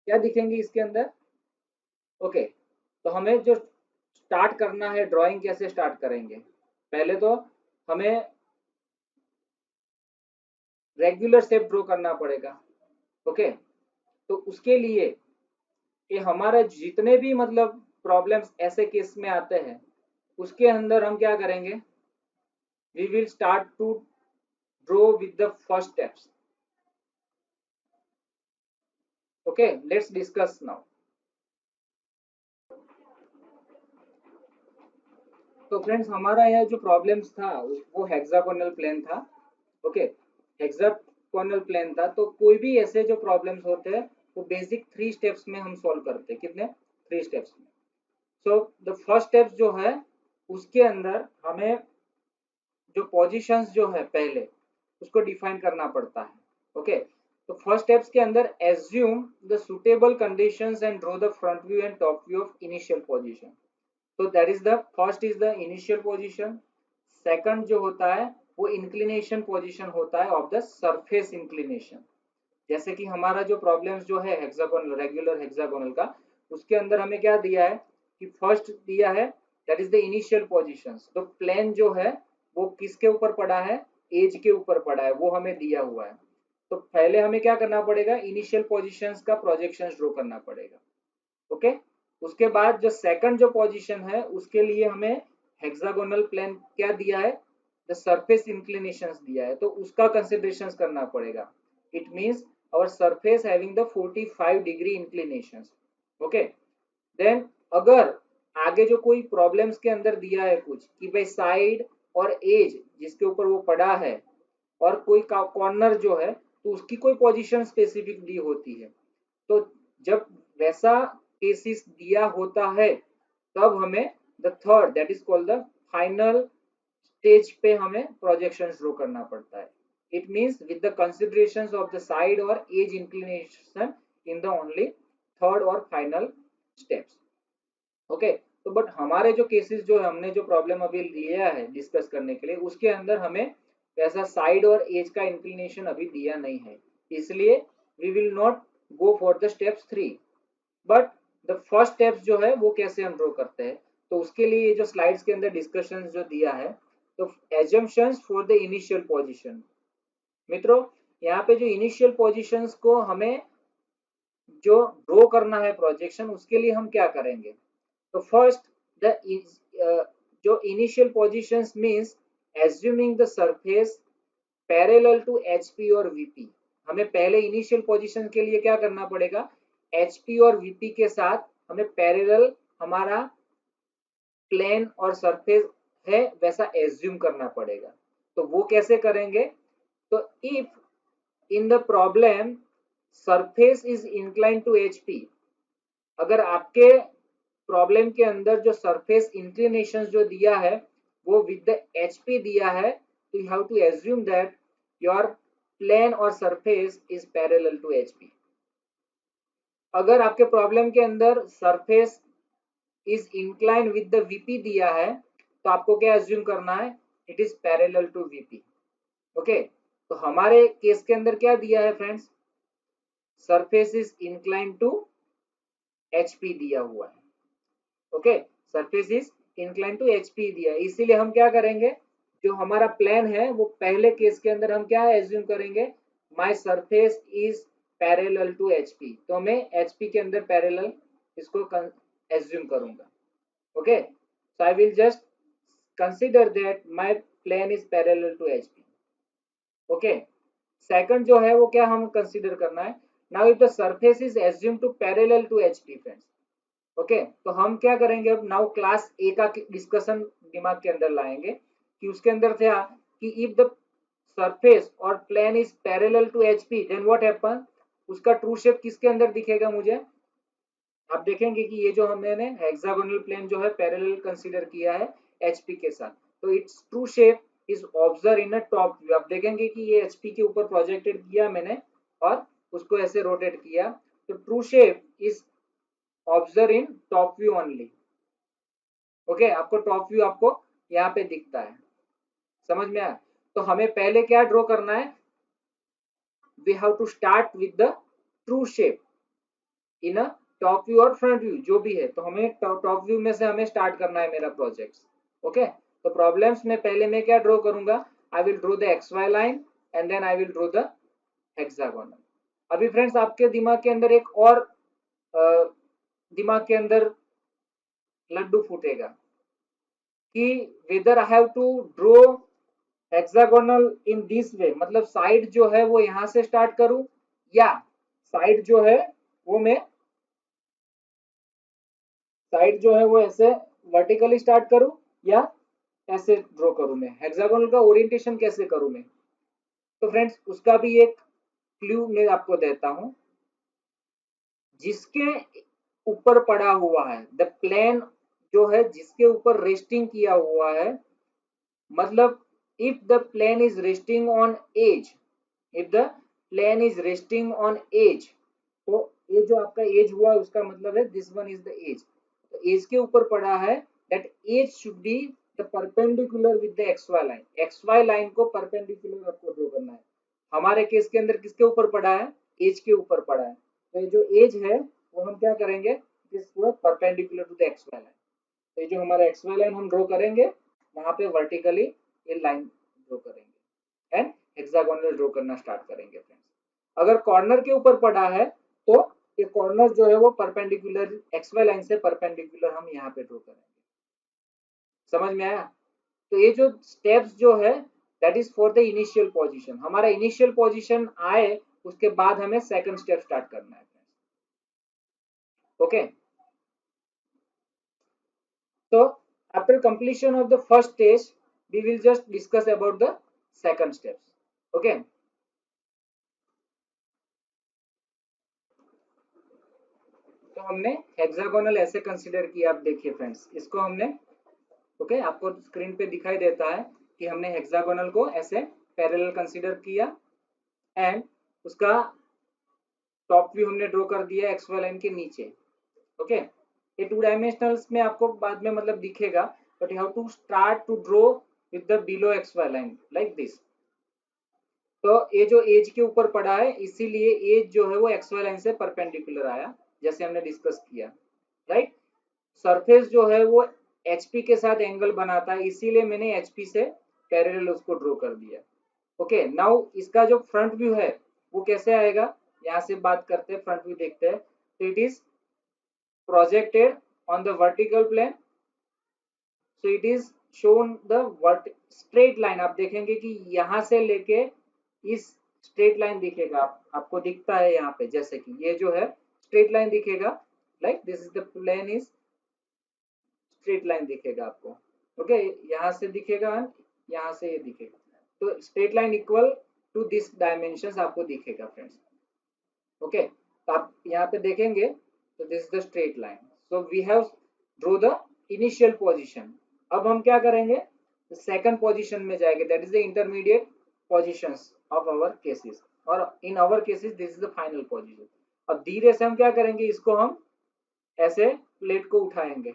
क्या दिखेंगे इसके अंदर। ओके, तो हमें जो स्टार्ट करना है ड्राइंग, कैसे स्टार्ट करेंगे, पहले तो हमें रेगुलर शेप ड्रॉ करना पड़ेगा। ओके, तो उसके लिए ये हमारा जितने भी मतलब प्रॉब्लम्स ऐसे केस में आते हैं उसके अंदर हम क्या करेंगे, we will start to draw with the first steps. Okay, let's discuss now. तो फ्रेंड्स हमारा यह जो प्रॉब्लम्स था वो हेक्सागोनल प्लेन था। ओके, हेक्सागोनल प्लेन था, तो कोई भी ऐसे जो प्रॉब्लम्स होते हैं वो बेसिक 3 स्टेप्स में हम सॉल्व करते हैं। कितने, 3 स्टेप्स में। सो द फर्स्ट स्टेप जो है उसके अंदर हमें जो पोजीशंस जो है पहले उसको डिफाइन करना पड़ता है। ओके, तो फर्स्ट स्टेप्स के अंदर assume the suitable conditions and draw the front view and top view of initial position. तो that is the first is the initial position. Second जो होता है वो इंक्लिनेशन पोजीशन होता है ऑफ द सरफेस इंक्लिनेशन। जैसे कि हमारा जो प्रॉब्लम्स जो है हेक्सागोनल, रेगुलर हेक्सागोनल का, उसके अंदर हमें क्या दिया है कि फर्स्ट दिया है that is the initial positions. तो प्लेन जो है वो किसके ऊपर पड़ा है, एज के ऊपर पड़ा है, वो हमें दिया हुआ है। तो पहले हमें क्या करना पड़ेगा, इनिशियल पोजीशंस का प्रोजेक्शन ड्रॉ करना पड़ेगा। ओके, उसके बाद जो सेकंड जो पोजीशन है उसके लिए हमें हेक्सागोनल प्लेन क्या दिया है, द सरफेस इंक्लिनेशंस दिया है, तो उसका कंसिडरेशन करना पड़ेगा। It means our surface having the 45 degree inclinations। Okay, then अगर आगे जो कोई प्रॉब्लम्स के अंदर दिया है कुछ कि भाई साइड और एज जिसके ऊपर वो पड़ा है और कोई कॉर्नर जो है तो उसकी कोई पोजीशन स्पेसिफिक दी होती है, तो जब वैसा केसेस दिया होता है तब हमें the third that is called the final stage पे हमें प्रोजेक्शन ड्रॉ करना पड़ता है। It means with the consideration of the side और as inclination in the only third और फाइनल स्टेप्स। ओके, तो बट हमारे जो केसेस जो हमने जो प्रॉब्लम अभी लिया है डिस्कस करने के लिए उसके अंदर हमें वैसा साइड और एज का इंक्लिनेशन अभी दिया नहीं है, इसलिए we will not go for the steps 3। But the first steps जो है वो कैसे हम ड्रॉ करते हैं, तो उसके लिए ये जो स्लाइड्स के अंदर डिस्कशन जो दिया है, तो assumptions for the initial position. मित्रों, यहाँ पे जो इनिशियल पोजीशंस को हमें जो ड्रॉ करना है प्रोजेक्शन, उसके लिए हम क्या करेंगे, तो फर्स्ट द जो initial positions means assuming the surface parallel to HP और VP। हमें पहले इनिशियल पोजीशन के लिए क्या करना पड़ेगा, HP और VP के साथ हमें पैरेलल हमारा प्लेन और सरफेस है वैसा एज्यूम करना पड़ेगा। तो वो कैसे करेंगे, तो if in the problem surface is incline to HP, अगर आपके प्रॉब्लम के अंदर जो सरफेस इंक्लिनेशन जो दिया है वो विद द HP दिया है, तो you have to assume that your plane और surface is parallel to HP। अगर आपके प्रॉब्लम के अंदर surface is incline with the VP दिया है तो आपको क्या एज्यूम करना है, it is parallel to VP। Okay, तो हमारे केस के अंदर क्या दिया है friends, surface is incline to HP दिया हुआ है। Okay, surface is incline to HP दिया है, इसीलिए हम क्या करेंगे, जो हमारा प्लेन है वो पहले केस के अंदर हम क्या एज्यूम करेंगे, my surface is parallel to HP, तो मैं HP के अंदर पैरेलल इसको एज्यूम करूंगा। Okay, so I will just consider that my plane is parallel to HP। Okay, second जो है वो क्या हम कंसीडर करना है, now if the surface is assumed to parallel to HP friends. Okay, तो हम क्या करेंगे, अब नाउ क्लास ए का डिस्कशन दिमाग के अंदर लाएंगे कि उसके अंदर था कि इफ द सरफेस और plane is parallel to HP then what happen, उसका ट्रू शेप किसके अंदर दिखेगा मुझे, आप देखेंगे कि ये जो हमने हेक्सागोनल प्लेन जो है पैरेलल कंसीडर किया है एचपी के साथ, तो it's true shape is observe in a top view. आप देखेंगे कि ये एचपी के ऊपर प्रोजेक्टेड किया मैंने और उसको ऐसे रोटेट किया, तो true shape is observe in top view only. Okay, आपको टॉप व्यू आपको यहाँ पे दिखता है, समझ में आया। तो हमें पहले क्या ड्रॉ करना है, we have to start with the true shape in a top view और फ्रंट व्यू जो भी है, तो हमें टॉप व्यू में से हमें स्टार्ट करना है मेरा प्रोजेक्ट। ओके, तो प्रॉब्लम्स में पहले मैं क्या ड्रॉ करूंगा, I will draw the x Y line and then I will draw the hexagonal. अभी फ्रेंड्स आपके दिमाग के अंदर एक और दिमाग के अंदर लड्डू फूटेगा कि whether I have to draw hexagonal in this way, मतलब साइड जो है वो यहां से स्टार्ट करूं या साइड जो है वो मैं साइड जो है वो ऐसे वर्टिकली स्टार्ट करूं या ऐसे ड्रॉ करूं, मैं हेक्सागोनल का ओरिएंटेशन कैसे करूं मैं। तो फ्रेंड्स उसका भी एक क्लू मैं आपको देता हूं, जिसके ऊपर पड़ा हुआ है द प्लेन जो है जिसके ऊपर रेस्टिंग किया हुआ है, मतलब if the plane is resting on edge, if the plane is resting on edge, तो ये जो आपका एज हुआ उसका मतलब है this one is the edge, तो एज के ऊपर पड़ा है, that edge should be the perpendicular with the x Y line, X Y line को परपेंडिकुलर आपको ड्रॉ करना है। हमारे केस के अंदर किसके ऊपर पड़ा है, एज के ऊपर पड़ा है, तो ये जो एज है वो हम क्या करेंगे, इसको perpendicular to the x Y line, तो ये जो हमारा एक्स वाई लाइन हम ड्रॉ करेंगे वहां पे वर्टिकली ये लाइन ड्रॉ करेंगे एंड हेक्सागोनल ड्रॉ करना स्टार्ट करेंगे फ्रेंड्स। अगर कॉर्नर के ऊपर पड़ा है तो ये कॉर्नर जो है वो परपेंडिकुलर एक्स वाई लाइन से परपेंडिकुलर हम यहाँ पे ड्रॉ करेंगे, समझ में आया। तो ये जो स्टेप्स जो है that is for the initial position, हमारा इनिशियल पोजीशन आए उसके बाद हमें सेकंड स्टेप स्टार्ट करना है। Okay, so after completion of the first stage we will just discuss about the second steps. Okay, तो हमने हेक्सागोनल ऐसे कंसीडर किया, आप देखिए फ्रेंड्स इसको हमने, ओके आपको स्क्रीन पे दिखाई देता है कि हमने हेक्सागोनल को ऐसे पैरेलल कंसीडर किया एंड उसका टॉप व्यू हमने ड्रॉ कर दिया एक्स वाई लाइन के नीचे। ओके, ये टू डायमेंशनल्स में आपको बाद में मतलब दिखेगा, but you have to start to draw with the below X Y line like this. तो ये जो एज के ऊपर पड़ा है इसीलिए एज जो है वो एक्स वाई लाइन से परपेंडिकुलर आया, जैसे हमने डिस्कस किया, राइट। सरफेस जो है वो एचपी के साथ एंगल बनाता है, इसीलिए मैंने एचपी से पैरेलल उसको ड्रॉ कर दिया। ओके, नाउ इसका जो फ्रंट व्यू है वो कैसे आएगा, यहाँ से बात करते हैं, फ्रंट व्यू देखते हैं। तो it is projected on the vertical plane, so it is shown the vert straight line, आप देखेंगे कि यहाँ से लेके इस स्ट्रेट लाइन दिखेगा, आपको दिखता है यहाँ पे, जैसे कि ये जो है स्ट्रेट लाइन दिखेगा, like this is the plane is straight line दिखेगा आपको। ओके, यहाँ से दिखेगा, यहाँ से ये दिखेगा, तो straight line equal to this dimension आपको दिखेगा फ्रेंड्स। ओके, तो आप यहाँ पे देखेंगे तो this is the straight line, so we have draw the initial position. अब हम क्या करेंगे, सेकंड पोजीशन में जाएंगे, that is the intermediate positions of our cases, और in our cases this is the final position. अब धीरे से हम क्या करेंगे, इसको हम ऐसे प्लेट को उठाएंगे,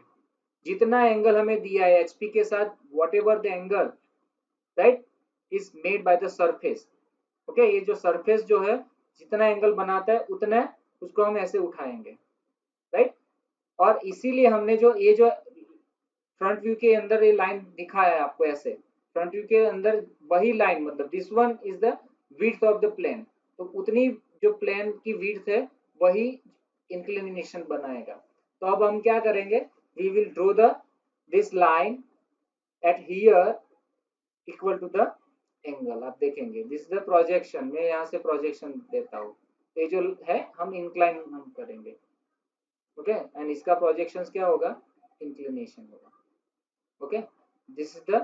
जितना एंगल हमें दिया है एचपी के साथ, what ever the angle right is made by the surface. Okay, ये जो सरफेस जो है जितना एंगल बनाता है उतना उसको हम ऐसे उठाएंगे, राइट। और इसीलिए हमने जो ये जो फ्रंट व्यू के अंदर ये लाइन दिखाया है आपको ऐसे, फ्रंट व्यू के अंदर वही लाइन, मतलब this one is the width of the plane, तो उतनी जो प्लेन की विड्थ है वही इंक्लिनेशन बनाएगा। तो अब हम क्या करेंगे, we will draw the this line at here equal to the angle, आप देखेंगे दिस इज द प्रोजेक्शन, मैं यहाँ से प्रोजेक्शन देता हूँ, ये जो है हम इंक्लाइन हम करेंगे। ओके, एंड इसका प्रोजेक्शन क्या होगा, इंक्लिनेशन होगा। Okay, this is the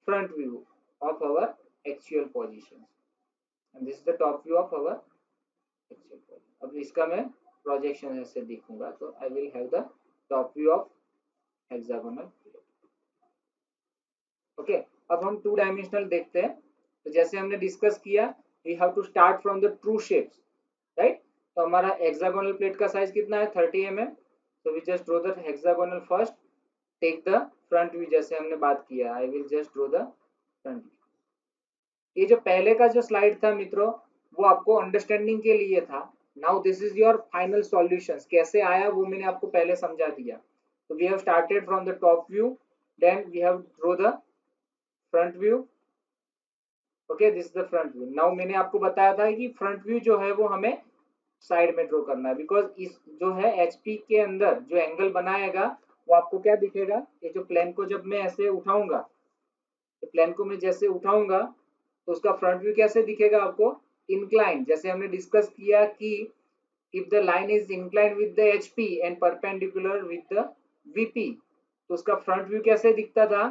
front view of our actual positions, and this is the top view of our actual position. अब इसका मैं प्रोजेक्शन ऐसे दिखूंगा, तो I will have the top view of hexagonal plate. Okay, अब हम two dimensional देखते हैं. तो जैसे हमने डिस्कस किया, we have to start from the true shapes, right. तो हमारा हेक्सागोनल प्लेट का साइज कितना है, 30 mm. तो we just draw the hexagonal first, take the front view जैसे हमने बात किया. I will just draw the front view. ये जो पहले का जो स्लाइड था मित्रों, वो आपको अंडरस्टैंडिंग के लिए था. Now this is your final solutions. कैसे आया वो मैंने आपको पहले समझा दिया. तो we have started from the top view, then we have draw the front view. Okay, this is the front view. Now मैंने आपको बताया था कि फ्रंट व्यू जो है वो हमें साइड में ड्रॉ करना है, बिकॉज इस जो है एचपी के अंदर जो एंगल बनाएगा वो आपको क्या दिखेगा. ये जो प्लेन को जब मैं ऐसे उठाऊंगा, तो प्लेन को मैं जैसे उठाऊंगा तो उसका फ्रंट व्यू कैसे दिखेगा आपको, इंक्लाइन. जैसे हमने डिस्कस किया कि if the line is incline with the HP and perpendicular with the VP, तो उसका फ्रंट व्यू कैसे दिखता था,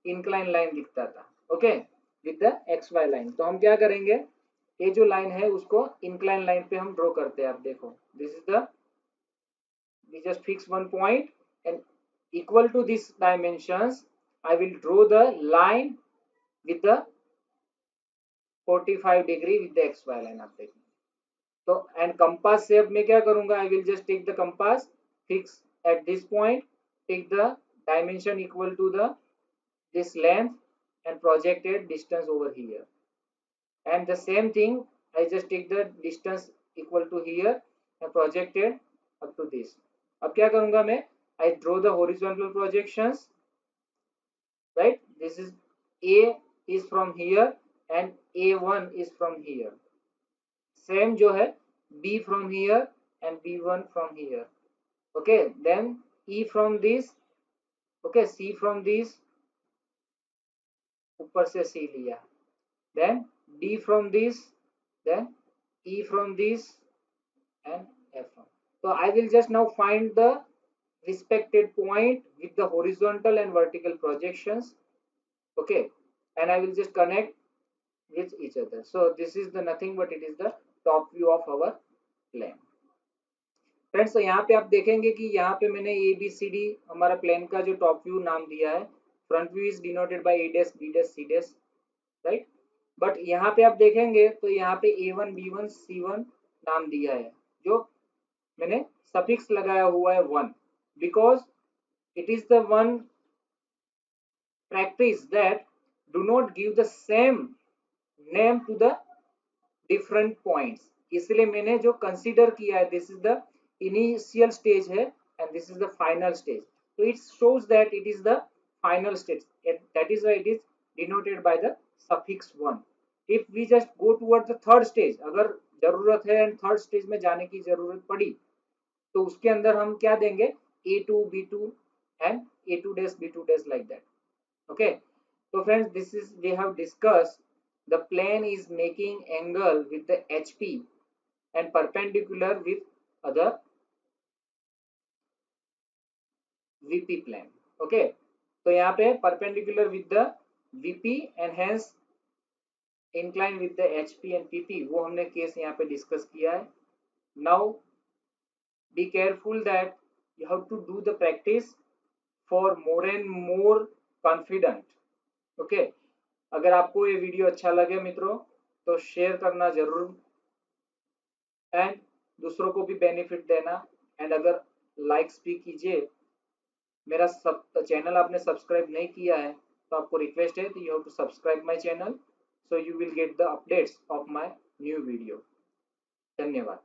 इंक्लाइन लाइन दिखता था. Okay, with the x Y line. तो हम क्या करेंगे, ये जो लाइन है उसको इंक्लाइन लाइन पे हम ड्रॉ करते हैं. आप देखो, this is the, we just fix one point and equal to this dimensions I will draw the line with the 45 degree with the xy line. आप देखिए, तो एंड कंपास से अब मैं क्या करूंगा, I will just take the compass, fix at this point, take the dimension equal to the this length and projected distance over here, and the same thing I just take the distance equal to here and projected up to this. अब क्या करूंगा मैं, I draw the horizontal projections, right. This is A is from here and A1 is from here. Same जो है B from here and B1 from here. Okay, then E from this, okay, C from this, ऊपर से C लिया, then D from this, then E from this and F from. So I will just now find the respected point with the horizontal and vertical projections. Okay, and I will just connect with each other. So this is the nothing but it is the top view of our plane. Friends, तो यहाँ पे आप देखेंगे कि यहाँ पे मैंने A B C D हमारा प्लेन का जो टॉप व्यू नाम दिया है. Front view is denoted by A dash B dash C dash, right. But यहाँ पे आप देखेंगे तो यहाँ पे A1 B1 C1 नाम दिया है, जो मैंने सफिक्स लगाया हुआ है 1, because it is the one practice that do not give the same name to the different points. इसलिए मैंने जो कंसीडर किया है, this is the initial stage है and this is the final stage. तो it shows that it is the final stage, that is why it is denoted by the suffix 1. If we just go toward the third stage, अगर जरूरत है and third stage में जाने की जरूरत पड़ी, तो उसके अंदर हम क्या देंगे, A2 B2 and A2 dash B2 dash like that. Okay, so friends, this is we have discussed the plane is making angle with the HP and perpendicular with other VP plane. Okay, तो यहाँ पे perpendicular with the VP and hence inclined with the HP and PP, वो हमने case यहाँ पे discuss किया है. Now be careful that you have to do the practice for more and more confident. Okay, अगर आपको ये वीडियो अच्छा लगे मित्रों, तो शेयर करना जरूर एंड दूसरों को भी बेनिफिट देना. एंड अगर लाइक्स भी कीजिए. मेरा सब चैनल आपने सब्सक्राइब नहीं किया है तो आपको रिक्वेस्ट है, तो you have to subscribe my channel, so you will get the updates of my new video. धन्यवाद.